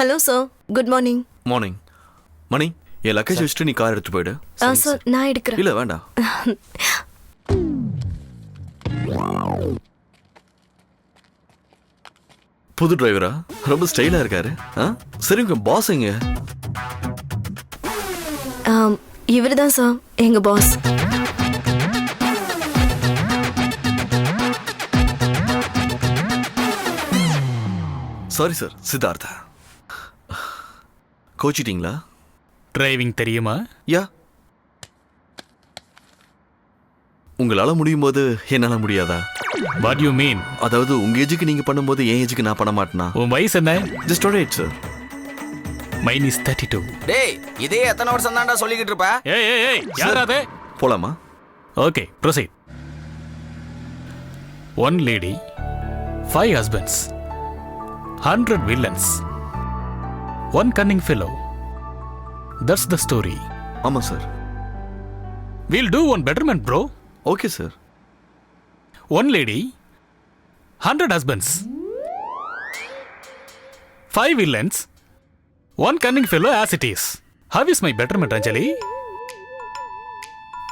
Hello sir, good morning. Morning. Mani, என் luggage வச்சுட்டு நீ கார் எடுத்து போயிடு. சார் நான் எடுக்கிறேன். இல்ல வேண்டாம். புது டிரைவரா? ரொம்ப ஸ்டைலா இருக்காரு. சரி, உங்க பாஸ் எங்க? இவர் தான் சார் எங்க பாஸ். Sorry sir, Siddhartha. கோச்சிட்டீங்களா? டிரைவிங் தெரியுமா? யா. உங்களால முடியும் போது என்னால முடியாதா? What you mean? அதாவது உங்க ஏஜுக்கு நீங்க பண்ணும்போது என் ஏஜுக்கு நான் பண்ண மாட்டேனா? உன் வயசு என்ன? Just right sir. Mine is 32. டேய், இதே எத்தனை வருஷம் தான்டா சொல்லிக்கிட்டு இருப்ப? ஏய் யாரா அது? போலாமா? Okay, proceed. One lady, 5 husbands, 100 villains, one cunning fellow. That's the story. ஆமா sir. We'll do one betterment, bro. Okay sir. One lady, 100 husbands, 5 villains, one cunning fellow as it is. How is my betterment, Anjali?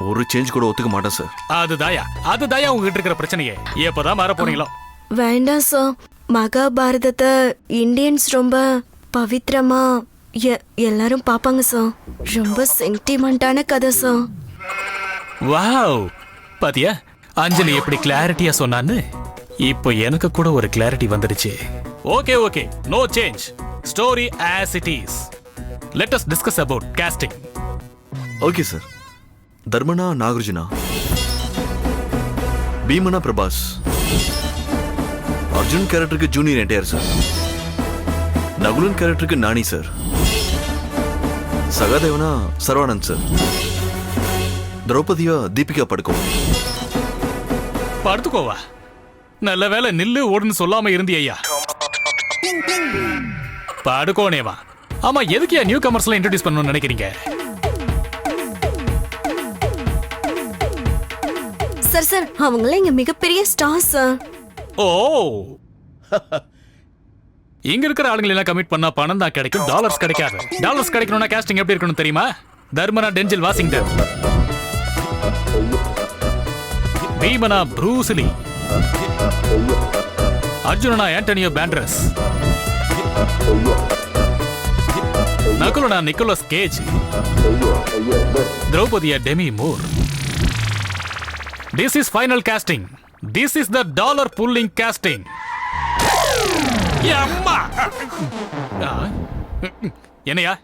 ஒரு change கூட ஒத்துக்க மாட்டேன் sir. அதுதாயா உங்ககிட்ட இருக்கிற பிரச்சனையே. எப்பதான் மாற போறீங்களோ? வேண்டாம் சார். மகாபாரதத்தை இந்தியன்ஸ் ரொம்ப பவித்திரமா எல்லாரும் பாப்பாங்க சார். ரொம்ப சென்டிமெண்டான கதை சார். வாவ், பாத்தியா அஞ்சலி எப்படி கிளாரிட்டியா சொன்னான்னு? இப்போ எனக்கு கூட ஒரு கிளாரிட்டி வந்துடுச்சு. Okay, no change. Story as it is. Let us discuss about casting. Okay sir. தர்மனா நாகார்ஜுனா, பீமனா பிரபாஸ், அர்ஜுன் கேரக்டருக்கு ஜூனியர் என்டிஆர் சார், நகுலன் கேரக்டருக்கு நானி சார், சகாதேவனா சரவானந்த் சார், திரௌபதியா தீபிகா படுத்துக்கோவா. நல்ல வேலை நில்லு ஓடுன்னு சொல்லாம இருந்தியா. படுக்கோனேவா. ஆமா, எதுக்கு நியூ கமர்ஸ்ல இன்ட்ரோடியூஸ் பண்ணணும்னு நினைக்கிறீங்க? சார் அவங்களாம் இங்க மிகப்பெரிய ஸ்டார் சார். ஓ, இங்க இருக்கிற ஆளுங்களை எல்லாம் கமிட் பண்ணா பணம் தான் கிடைக்கும், டாலர்ஸ் கிடைக்காது. டாலர்ஸ் கிடைக்கணும்னா காஸ்டிங் எப்படி இருக்கணும் தெரியுமா? தர்மனா டென்சில் வாஷிங்டன், பீமனா ப்ரூஸ் லீ, அர்ஜுனனா ஆண்டனியோ பேண்டரஸ், நகுலனா நிக்கோலஸ் கேஜ், திரௌபதியா Demi Moore. This is final casting. This is the dollar pulling casting. அம்மா, என்னையா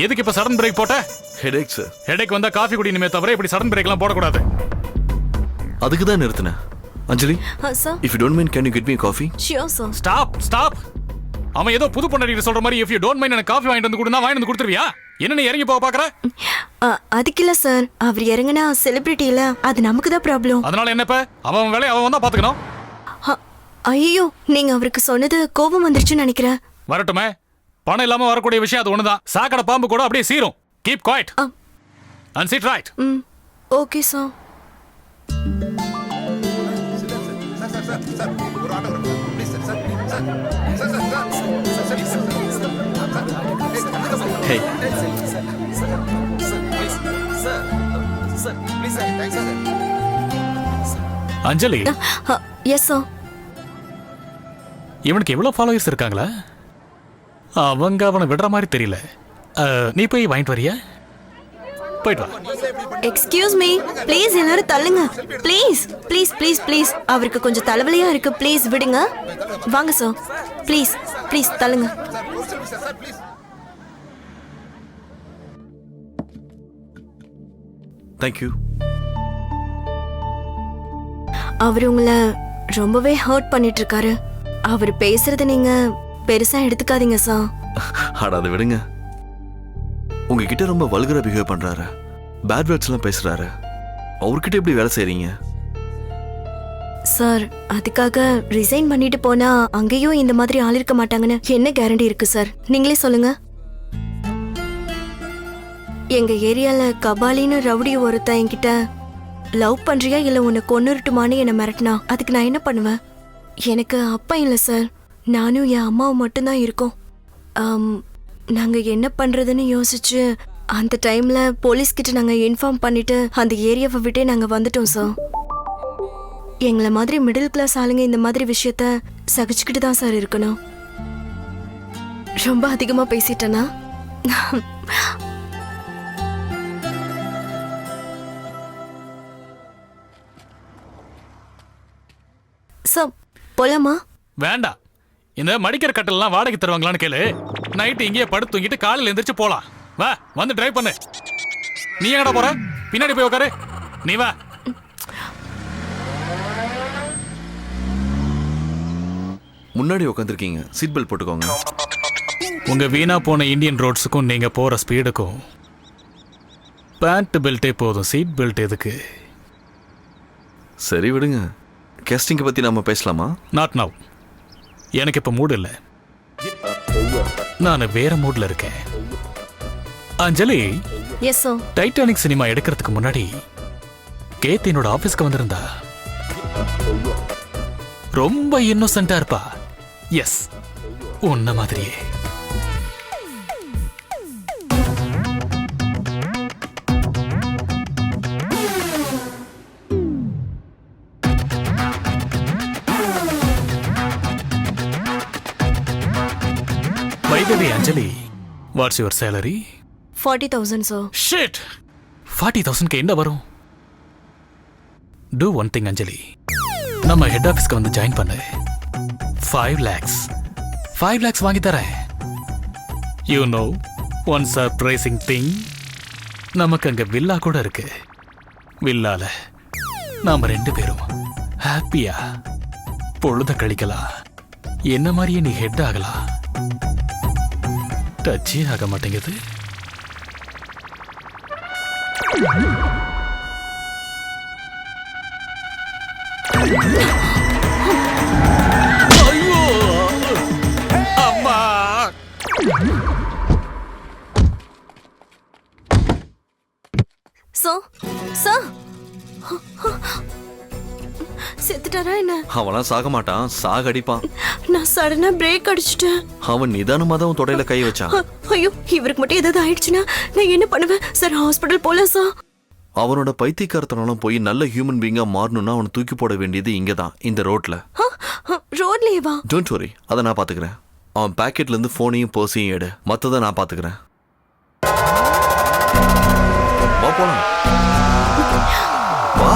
எதுக்கு இப்ப சடன் பிரேக் போட்ட? Headache sir. ஹெடேக் வந்தா காஃபி குடிக்கணுமே தவிர இப்படி சடன் பிரேக்லாம் போடக்கூடாது. அதுக்கு தான் நிறுத்தினேன். அஞ்சலி, sir, if you don't mind, can you get me a coffee? Sure sir. Stop. அவன் ஏதோ புது பொண்டாட்டி சொல்ற மாதிரி if you don't mind எனக்கு காஃபி வாங்கிட்டு வந்து கொடுனா வாங்கிட்டு வந்து கொடுத்துருவியா? என்ன நீ இறங்கி போக பாக்குற? அதுக்கு இல்ல சார், அவர் இறங்கினா செலிபிரிட்டி இல்ல, அது நமக்கு தான் ப்ராப்ளம். அதனால என்னப்ப அவன் வேலையை அவன் வந்தா பாத்துக்கணும். ஐயோ, நீங்க அவருக்கு சொன்னது கோபம் வந்துருச்சுன்னு நினைக்கிறேன். வரட்டுமே, பணம் இல்லாம வரக்கூடிய விஷயம் அது ஒண்ணுதான். சாக்கடை பாம்பு கூட அப்படியே சீரும். Keep quiet and sit right. Okay sir. Hey. Anjali, yes sir. இவனுக்கு எவ்வளவு ஃபாலோவர்ஸ் இருக்காங்களா? அவங்க அவனை விடுற மாதிரி தெரியல. நீ போய் வாங்கிட்டு வரியா? போயிட்டு வா. எக்ஸ்கியூஸ் மீ, ப்ளீஸ் எல்லாரும் தள்ளுங்க. ப்ளீஸ். அவருக்கு கொஞ்சம் தலைவலியா இருக்கு. ப்ளீஸ் விடுங்க. வாங்க சார். ப்ளீஸ் தள்ளுங்க. Thank you. அவர் உங்களை ரொம்பவே ஹர்ட் பண்ணிட்டு இருக்காரு. அவர் பேசுறத நீங்க பெருசா எடுத்துக்காதீங்க சார். அதை விடுங்க. உங்ககிட்ட ரொம்ப வல்கரா பிஹேவ் பண்றாரு, பேட் வேர்ட்ஸ் எல்லாம் பேசுறாரு. அவர்கிட்ட எப்படி வேலை செய்றீங்க? சார், அதுக்காக ரிசைன் பண்ணிட்டு போனா அங்கேயும் இந்த மாதிரி ஆள் இருக்க மாட்டாங்கன்னு என்ன கேரண்டி இருக்கு சார்? நீங்களே சொல்லுங்க. எங்க ஏரியால கபாலின்னு ரவுடி ஒருத்தன் என்கிட்ட லவ் பண்றியா இல்ல உன்னை கொன்னுருட்டுமான்னு என்ன மிரட்டினா அதுக்கு நான் என்ன பண்ணுவேன்? எனக்கு அப்பா இல்ல சார், நானும் என் அம்மாவும் மட்டும்தான் இருக்கோம். நாங்க என்ன பண்றதுன்னு யோசிச்சு அந்த டைம்ல போலீஸ் கிட்ட நாங்க இன்ஃபார்ம் பண்ணிட்டு அந்த ஏரியாவை விட்டே நாங்க வந்துட்டோம் சார். எங்களை மாதிரி மிடில் கிளாஸ் ஆளுங்க இந்த மாதிரி விஷயத்த சகிச்சுக்கிட்டு தான் சார் இருக்கணும். ரொம்ப அதிகமா பேசிட்டேனா? சார் போலாமா? வேண்டாம். இந்த மடிக்கிற கட்டெல்லாம் வாடகை தருவாங்களான்னு கேளு. நைட்டு இங்கேயே படுத்து தூங்கிட்டு காலையில் எந்திரிச்சு போலாம். வா, வந்து டிரைவ் பண்ணு. நீ எங்கடா போற? பின்னாடி போய் உட்காரு. நீ வா. முன்னாடி உட்காந்துருக்கீங்க, சீட் பெல்ட் போட்டுக்கோங்க. உங்க வீணா போன இந்தியன் ரோட்ஸுக்கும் நீங்க போற ஸ்பீடுக்கும் பேண்ட் பெல்ட்டே போதும். சீட் பெல்ட் எதுக்கு? சரி விடுங்க. கேஸ்டிங்கை பத்தி நாம பேசலாமா? Not now. எனக்கு இப்ப மூடு இல்லை. நான் வேற மூட்ல இருக்கேன். அஞ்சலி, எஸ் சார். டைட்டானிக் சினிமா எடுக்கிறதுக்கு முன்னாடி கேத் என்னோட ஆபீஸ்க்கு வந்திருந்தா. ரொம்ப இன்னோசென்ட்டா இருப்பா. எஸ், உன்ன மாதிரியே. By the way, Anjali, what's your salary? 40,000 sir. Shit! 40,000 என்ன வரும்? Do one thing, Anjali. நம்ம ஹெட் ஆஃபீஸ்க்கு வந்து ஜாயின் பண்ணு. 5 lakhs. 5 lakhs வாங்கி தரேன். You know, one surprising thing. நமக்கு அங்க வில்லா கூட இருக்கு. வில்லால நாம 2 பேரும் ஹாப்பியா பொழுத கழிக்கலாம். என்ன மாதிரியே நீ ஹெட் ஆகலாம். டச்சே ஆக மாட்டேங்குது. ஐயோ அம்மா! சார் சார் செத்துட்டாரா என்ன? அவனா சாக மாட்டான், சாகடிப்பான். நான் சடனா பிரேக் அடிச்சிட்டேன். அவன் நிதானமா தான் உன் தொடையில கை வச்சான். ஐயோ, இவருக்கு மட்டும் ஏதாவது ஆயிடுச்சுன்னா நான் என்ன பண்ணுவேன்? சார் ஹாஸ்பிட்டல் போலாம் சார். அவனோட பைத்தியக்காரத்தனாலும் போய் நல்ல ஹியூமன் பீங்கா மாறணும்னா அவனை தூக்கி போட வேண்டியது இங்கதான், இந்த ரோட்ல. ரோட்லயேவா? டோன்ட் வரி, அதை நான் பாத்துக்கிறேன். அவன் பாக்கெட்ல இருந்து போனையும் பர்ஸையும் எடு, மத்ததை நான் பாத்துக்கிறேன். வா போலாம். வா.